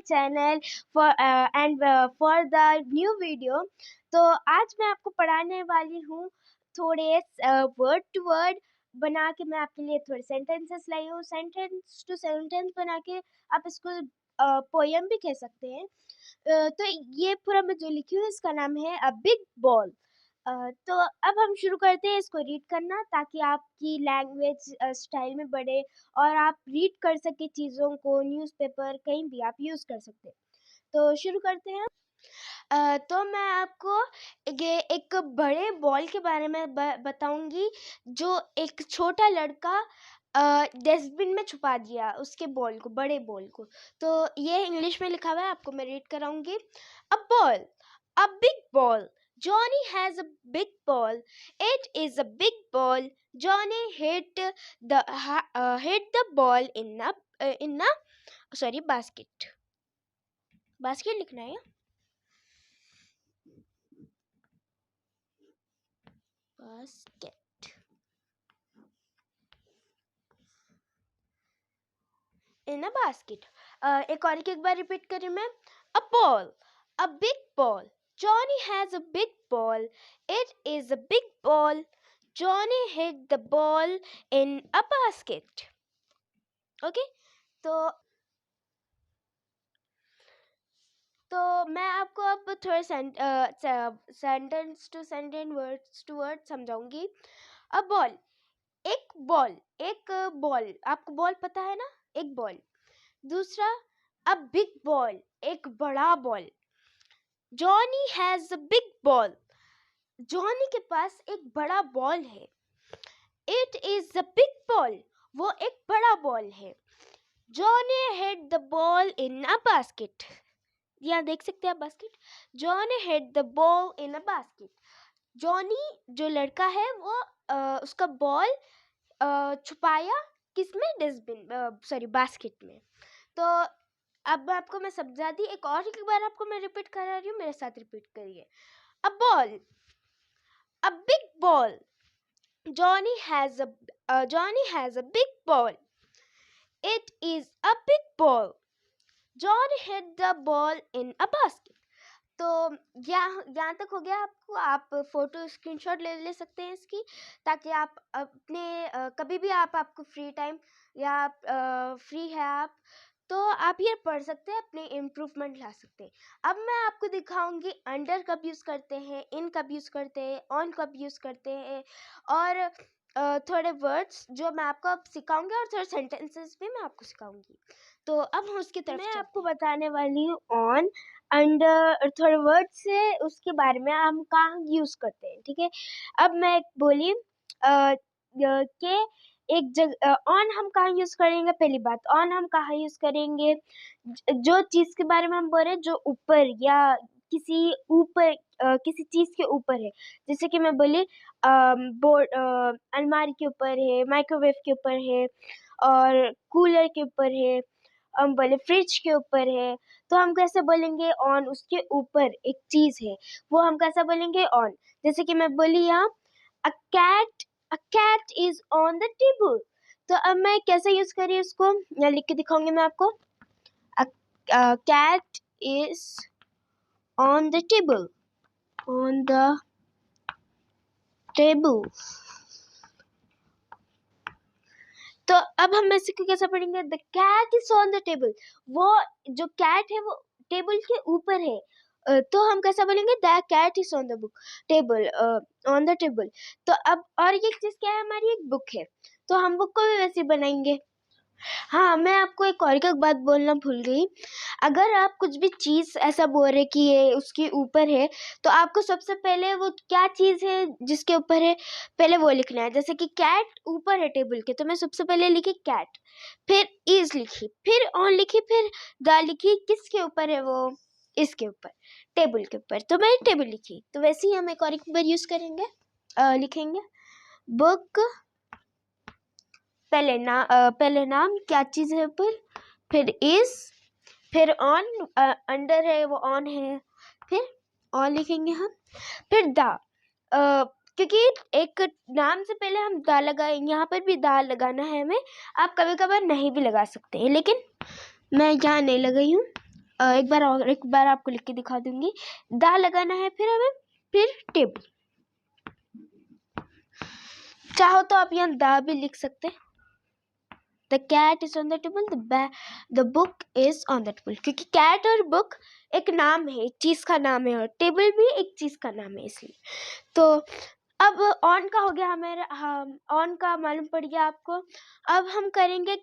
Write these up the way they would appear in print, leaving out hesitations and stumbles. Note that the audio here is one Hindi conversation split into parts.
channel for for the new video। तो आज मैं आपको पढ़ाने वाली हूँ थोड़े वर्ड टू वर्ड बना के। मैं आपके लिए थोड़े सेंटेंसेस लाई हूँ। सेंटेंस टू सेंटेंस बना के आप इसको पोयम भी कह सकते हैं। तो ये पूरा मैं जो लिखी हूँ इसका नाम है अ बिग बॉल। तो अब हम शुरू करते हैं इसको रीड करना, ताकि आपकी लैंग्वेज स्टाइल में बढ़े और आप रीड कर सके चीज़ों को। न्यूज़पेपर कहीं भी आप यूज़ कर सकते हैं। तो शुरू करते हैं। तो मैं आपको ये एक बड़े बॉल के बारे में बताऊंगी, जो एक छोटा लड़का डस्टबिन में छुपा दिया उसके बॉल को, बड़े बॉल को। तो ये इंग्लिश में लिखा हुआ है, आपको मैं रीड कराऊंगी। A ball, a big ball, Johnny has a big ball. It is a big ball. Johnny hit the ball in a basket. Basket लिखना है। Basket. In a basket. एक बार रिपीट करें मैं। A ball, a big ball. Johnny has a big ball. It is a big ball. Johnny hit the ball in a basket. Okay? तो मैं आपको अब थोड़े sentence to sentence, words to word समझाऊंगी। अ बॉल, एक बॉल, आपको बॉल पता है ना, एक बॉल। दूसरा, अ बिग बॉल, एक बड़ा ball. Johnny has a big ball, Johnny के पास एक बड़ा बॉल है। It is a big ball, वो एक बड़ा बॉल है। Johnny hit the ball in a basket, यहाँ देख सकते हैं basket. Johnny hit the ball in a basket, Johnny जो लड़का है वो उसका बॉल छुपाया किसमें, डस्टबिन, बास्केट में। तो अब आपको मैं समझा दी। एक बार आपको मैं रिपीट करा रही हूँ, मेरे साथ रिपीट करिए। अ ball, a big ball, Johnny has a big ball. It is a big ball. John hit the ball in a basket. तो यहाँ तक हो गया आपको। आप फोटो स्क्रीनशॉट ले सकते हैं इसकी, ताकि आप अपने कभी भी आपको फ्री टाइम या फ्री है आप, तो आप ये पढ़ सकते हैं, अपने इम्प्रूवमेंट ला सकते हैं। अब मैं आपको दिखाऊंगी अंडर कब यूज़ करते हैं, इन कब यूज़ करते हैं, ऑन कब यूज़ करते हैं, और थोड़े वर्ड्स जो मैं आपको अब सिखाऊंगी, और थोड़े सेंटेंसेस भी मैं आपको सिखाऊंगी। तो अब हम उसकी तरफ मैं आपको बताने वाली हूँ ऑन, अंडर, थोड़े वर्ड से उसके बारे में हम कहाँ यूज़ करते हैं। ठीक है, अब मैं बोली कि एक जगह ऑन हम कहाँ यूज़ करेंगे। पहली बात, ऑन हम कहाँ यूज़ करेंगे, जो चीज़ के बारे में हम बोल रहे हैं, जो ऊपर या किसी चीज़ के ऊपर है। जैसे कि मैं बोली बोर्ड, अलमारी के ऊपर है, माइक्रोवेव के ऊपर है, और कूलर के ऊपर है, हम बोले फ्रिज के ऊपर है। तो हम कैसे बोलेंगे ऑन, उसके ऊपर एक चीज़ है, वो हम कैसे बोलेंगे ऑन। जैसे कि मैं बोली यहाँ a cat is on the table। तो अब मैं कैसे यूज करी उसको, यहाँ लिख के दिखाऊंगी मैं आपको। a cat is on the table, on the table। तो अब हम इसी को कैसे पढ़ेंगे, the cat is on the table, वो जो कैट है वो टेबल के ऊपर है। तो हम कैसे बोलेंगे, the cat is on the book table, on the table. तो अब और ये चीज क्या है, हमारी एक बुक है, तो हम बुक को भी वैसे बनाएंगे। हाँ, मैं आपको एक बात बोलना भूल गई। अगर आप कुछ भी चीज़ ऐसा बोल रहे कि ये उसके ऊपर है, तो आपको सबसे पहले वो क्या चीज़ है जिसके ऊपर है, पहले वो लिखना है। जैसे कि कैट ऊपर है टेबल के, तो मैं सबसे पहले लिखी कैट, फिर इज लिखी, फिर ऑन लिखी, फिर द लिखी। किसके ऊपर है वो, इसके ऊपर, टेबल के ऊपर, तो मैं टेबल लिखी। तो वैसे ही हम एक बार यूज़ करेंगे, लिखेंगे बुक, पहले नाम क्या चीज़ है ऊपर, फिर इज, फिर ऑन, अंडर है वो ऑन है, फिर ऑन लिखेंगे हम, फिर द, क्योंकि एक नाम से पहले हम द लगाएंगे, यहाँ पर भी द लगाना है हमें। आप कभी कभार नहीं भी लगा सकते हैं, लेकिन मैं यहाँ नहीं लगाई हूँ। एक बार आपको लिख के दिखा दूंगी। द लगाना है फिर हमें, फिर टेबल। चाहो तो आप यहाँ द भी लिख सकते हैं। The cat is on the table, the book is on the table, क्योंकि कैट और बुक एक नाम है, एक चीज का नाम है, और टेबल भी एक चीज का नाम है, इसलिए। तो अब ऑन का हो गया हमारा, ऑन का मालूम पड़ गया आपको। अब हम करेंगे,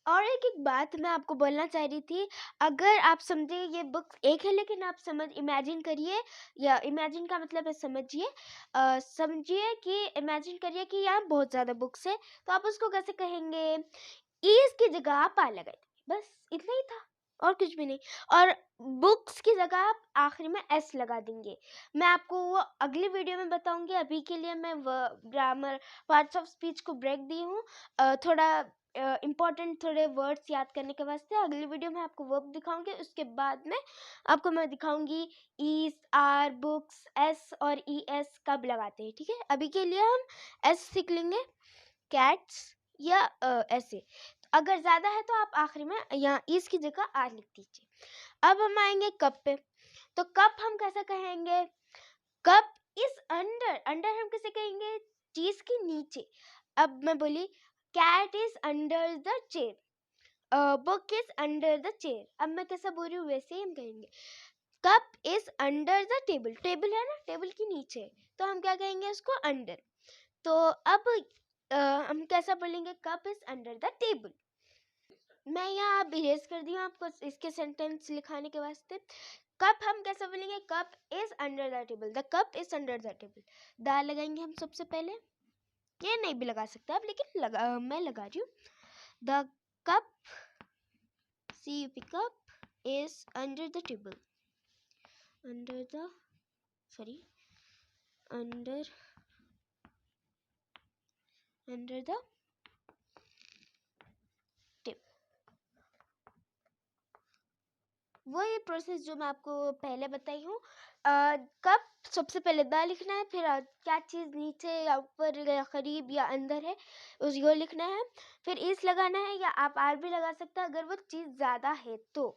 और एक बात मैं आपको बोलना चाह रही थी। अगर आप समझे ये बुक एक है, लेकिन आप इमेजिन करिए, या इमेजिन का मतलब है समझिए, समझिए कि इमेजिन करिए कि यहाँ बहुत ज़्यादा बुक्स है, तो आप उसको कैसे कहेंगे? ईज की जगह आप आ लगाए, बस इतना ही था, और कुछ भी नहीं। और बुक्स की जगह आप आखिरी में एस लगा देंगे। मैं आपको वो अगली वीडियो में बताऊंगी। अभी के लिए मैं ग्रामर पार्ट्स ऑफ स्पीच को ब्रेक दी हूँ, थोड़ा इम्पोर्टेंट थोड़े वर्ड्स याद करने के वास्ते। अगली वीडियो में आपको वर्ब दिखाऊंगी, उसके बाद में आपको मैं दिखाऊंगी ईज, आर, बुक्स, एस और ई एस कब लगाते हैं, ठीक है? अभी के लिए हम एस सीख लेंगे, कैट्स या ऐसे। अगर ज़्यादा है तो आप आखिरी में यहाँ ईज की जगह आर लिख दीजिए। अब हम आएंगे कप पे। तो कप हम कैसे कहेंगे? कप इज अंडर, अंडर हम कैसे कहेंगे? चीज के नीचे। अब मैं बोली cat is under the chair, book is under the chair. अब मैं कैसा बोल रही हूँ वैसे ही हम कहेंगे। Cup is under the table, table है ना, टेबल के नीचे, तो हम क्या कहेंगे उसको? अंडर। तो अब हम कैसा बोलेंगे? Cup is under the table. मैं यहाँ अब इरेज कर दी हूँ आपको इसके सेंटेंस लिखाने के वास्ते। कप हम कैसे बोलेंगे? Cup is under the table, the cup is under the table. The लगाएंगे हम सबसे पहले, ये नहीं भी लगा सकते आप, लेकिन मैं लगा रही हूँ। The cup, C U cup is under the table, under the, sorry, under the table. वो ये प्रोसेस जो मैं आपको पहले बताई हूँ। कब सबसे पहले द लिखना है, फिर क्या चीज़ नीचे या ऊपर या करीब या अंदर है उसको लिखना है, फिर इस लगाना है, या आप आर भी लगा सकते हैं अगर वो चीज़ ज़्यादा है तो।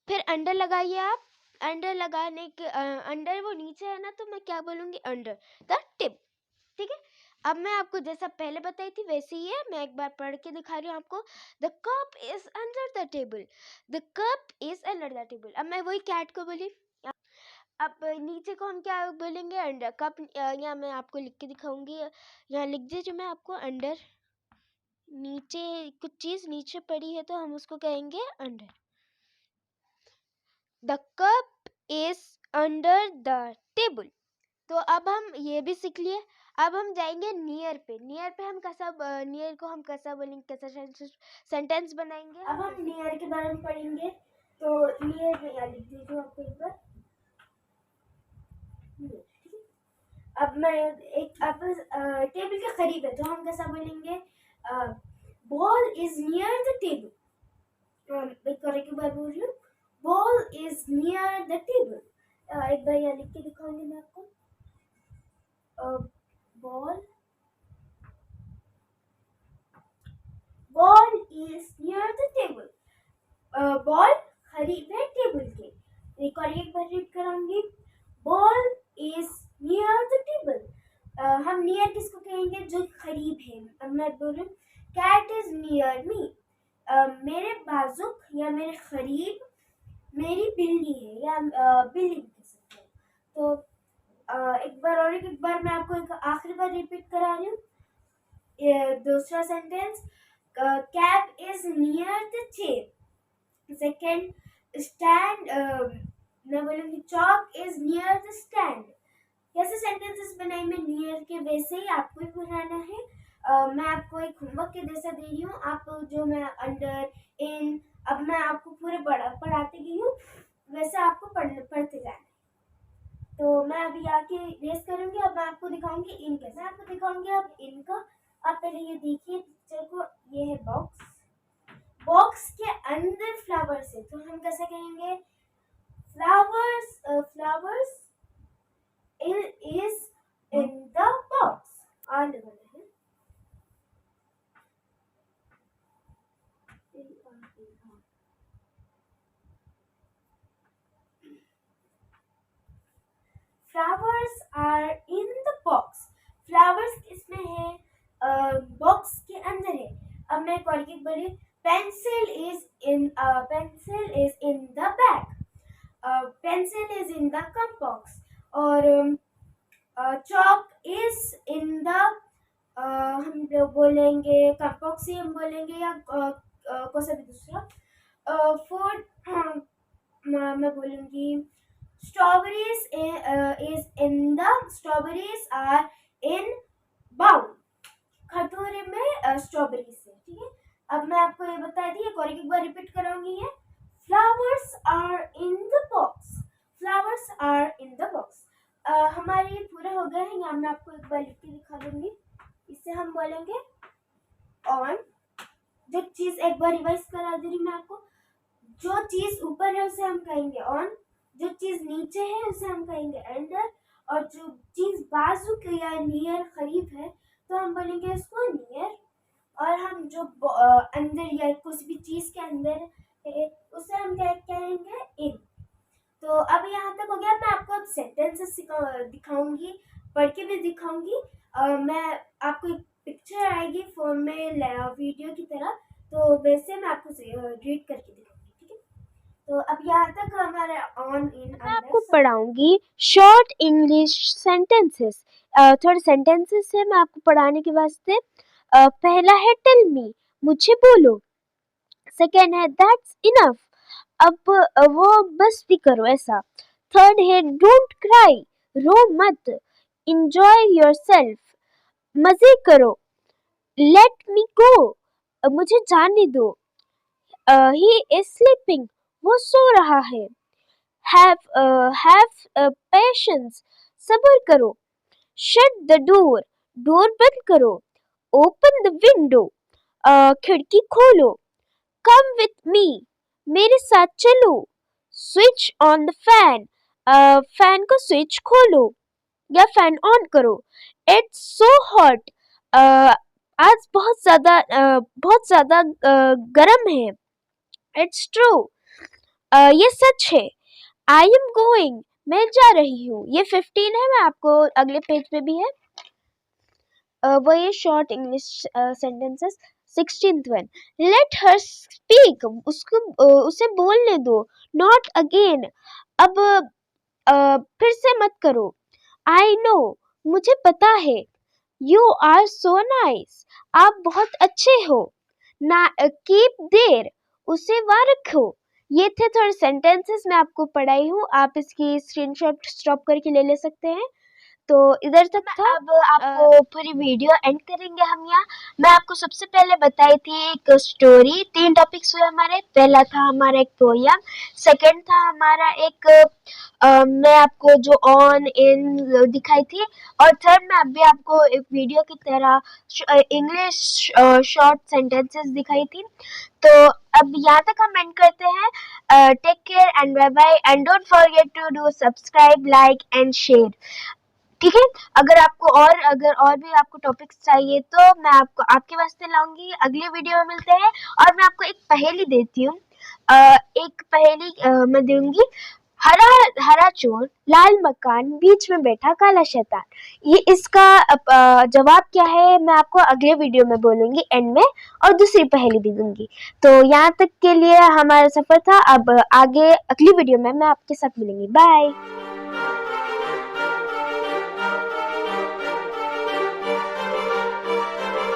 फिर अंडर लगाइए आप। अंडर लगाने के अंडर वो नीचे है ना, तो मैं क्या बोलूँगी? अंडर द टिप, ठीक है? अब मैं आपको जैसा पहले बताई थी वैसे ही है, मैं एक बार पढ़ के दिखा रही हूँ आपको। The cup is under the table, the cup is under the table. अब मैं वही कैट को बोली। अब नीचे को हम क्या बोलेंगे? अंडर। कप यहाँ मैं आपको लिख के दिखाऊंगी, यहाँ लिख दीजिए मैं आपको। अंडर, नीचे कुछ चीज़ नीचे पड़ी है तो हम उसको कहेंगे under. The cup is under the table. तो अब हम ये भी सीख लिए। अब हम जाएंगे नियर पे। नियर पे हम कैसा, नियर को हम कैसा बोलेंगे, कैसा सेंटेंस बनाएंगे? अब हम नियर के बारे में पढ़ेंगे। तो नियर में यहाँ लिख दीजिए आपको एक बार। अब मैं एक, अब टेबल के करीब है तो हम कैसा बोलेंगे? Ball is near the table. एक बार बोल रही हूँ, ball is near the table. एक बार यहाँ लिख के दिखाऊंगी मैं आपको। Ball is near the table. Ball करीब है टेबल के। एक और एक बार रीड कराऊंगी। Ball is near the table. हम नियर किसको कहेंगे? जो करीब है। अब मैं बोलूँ कैट इज नियर मी, मेरे बाजुक या मेरे करीब मेरी बिल्ली है, या बिल्ली भी कह सकते हैं। तो एक बार और एक बार मैं आपको एक आखिरी बार रिपीट करा रही हूँ। दूसरा sentence, cap is near the chair. Second, stand, मैं बोलूँगी chalk is near the stand. कैसे सेंटेंसेस बनाए मैं नियर के, वैसे ही आपको भी बनाना है। मैं आपको एक होमवर्क के जैसा दे रही हूँ। आप जो मैं अंडर, इन, अब मैं आपको पूरे पढ़ाती गई हूँ, वैसे आपको पढ़ते जाना है। तो मैं अभी आके रेस करूंगी। अब मैं आपको दिखाऊंगी इन कैसे। मैं आपको दिखाऊंगी अब इनका। आप पहले ये देखिए पिक्चर को, ये है बॉक्स। बॉक्स के अंदर फ्लावर्स है, तो हम कैसे कहेंगे? Flowers, flowers is in the box. Are लगाना है। मैं एक और एक बोली, pencil is in the bag, pencil is in the compass, और चॉक इज इन द, हम लोग बोलेंगे कंपास से हम बोलेंगे, या कौन सा भी दूसरा फूड मैं बोलूँगी strawberries strawberries are in bowl, कटोरे में स्ट्रॉबेरीज है, ठीक है। अब मैं आपको ये बता दी, एक बार रिपीट कराऊंगी ये, flowers are in the box, flowers are in the box. हमारे ये पूरा हो गया है, यहाँ मैं आपको एक बार लिख के दिखा दूंगी। इससे हम बोलेंगे ऑन, जो चीज एक बार रिवाइज करा दे रही मैं आपको, जो चीज ऊपर है उसे हम कहेंगे ऑन, जो चीज नीचे है उसे हम कहेंगे अंडर, और जो चीज बाजू के या नियर करीब है तो हम बोलेंगे उसको नियर, और हम जो अंदर या कुछ भी चीज के अंदर है उसे हम क्या कहेंगे इन। तो अब यहाँ तक हो गया। मैं आपको अब सेंटेंसेस दिखाऊंगी, पढ़ के भी दिखाऊंगी। मैं आपको एक पिक्चर आएगी फोन में वीडियो की तरह, तो वैसे मैं आपको रीड करके दिखाऊंगी, ठीक है। तो अब यहाँ तक हमारा ऑन इन मैं आपको पढ़ाऊंगी शॉर्ट इंग्लिश सेंटेंसेस। थोड़े सेंटेंसेस है मैं आपको पढ़ाने के वास्ते। पहला है टेल मी, मुझे बोलो। सेकेंड है दैट्स इनफ, अब वो बस भी करो ऐसा। थर्ड है डोंट क्राई, रो मत। इंजॉय योरसेल्फ, मजे करो। लेट मी गो, मुझे जाने दो। ही इज स्लीपिंग, वो सो रहा है। हैव पेशेंस, सब्र करो। शट द डोर, डोर बंद करो। ओपन द विंडो, खिड़की खोलो। कम विथ मी, मेरे साथ चलो। Switch on the fan, fan को स्विच खोलो या फैन ऑन करो। इट्स सो हॉट, आज बहुत ज्यादा गर्म है। इट्स ट्रू, ये सच है। आई एम गोइंग, मैं जा रही हूँ। ये 15 है, मैं आपको अगले पेज पे भी है। वो ये short English sentences. 16th one, let her speak, उसको उसे बोलने दो। नॉट अगेन, अब फिर से मत करो। आई नो, मुझे पता है। यू आर सो नाइस, आप बहुत अच्छे हो। ना कीप देयर, उसे वहां रखो। ये थे थोड़े सेंटेंसेस मैं आपको पढ़ाई हूँ, आप इसकी स्क्रीनशॉट स्टॉप करके ले ले सकते हैं। तो इधर तक था। अब आपको पूरी वीडियो एंड करेंगे हम यहाँ। मैं आपको सबसे पहले बताई थी एक स्टोरी। 3 टॉपिक्स हुए हमारे। पहला था हमारा एक पोयम, सेकंड था हमारा एक मैं आपको जो ऑन इन दिखाई थी, और थर्ड में अभी आपको एक वीडियो की तरह इंग्लिश शॉर्ट सेंटेंसेस दिखाई थी। तो अब यहाँ तक हम एंड करते हैं। Take care and bye bye, and don't forget to do subscribe, like and share, ठीक है। अगर और भी आपको टॉपिक्स चाहिए तो मैं आपको आपके वास्ते लाऊंगी। अगले वीडियो में मिलते हैं। और मैं आपको एक पहेली देती हूँ। एक पहेली मैं दूंगी। हरा हरा चोर, लाल मकान, बीच में बैठा काला शैतान। ये इसका जवाब क्या है मैं आपको अगले वीडियो में बोलूंगी एंड में, और दूसरी पहेली भी दूंगी। तो यहाँ तक के लिए हमारा सफर था। अब आगे अगली वीडियो में मैं आपके साथ मिलूंगी। बाय।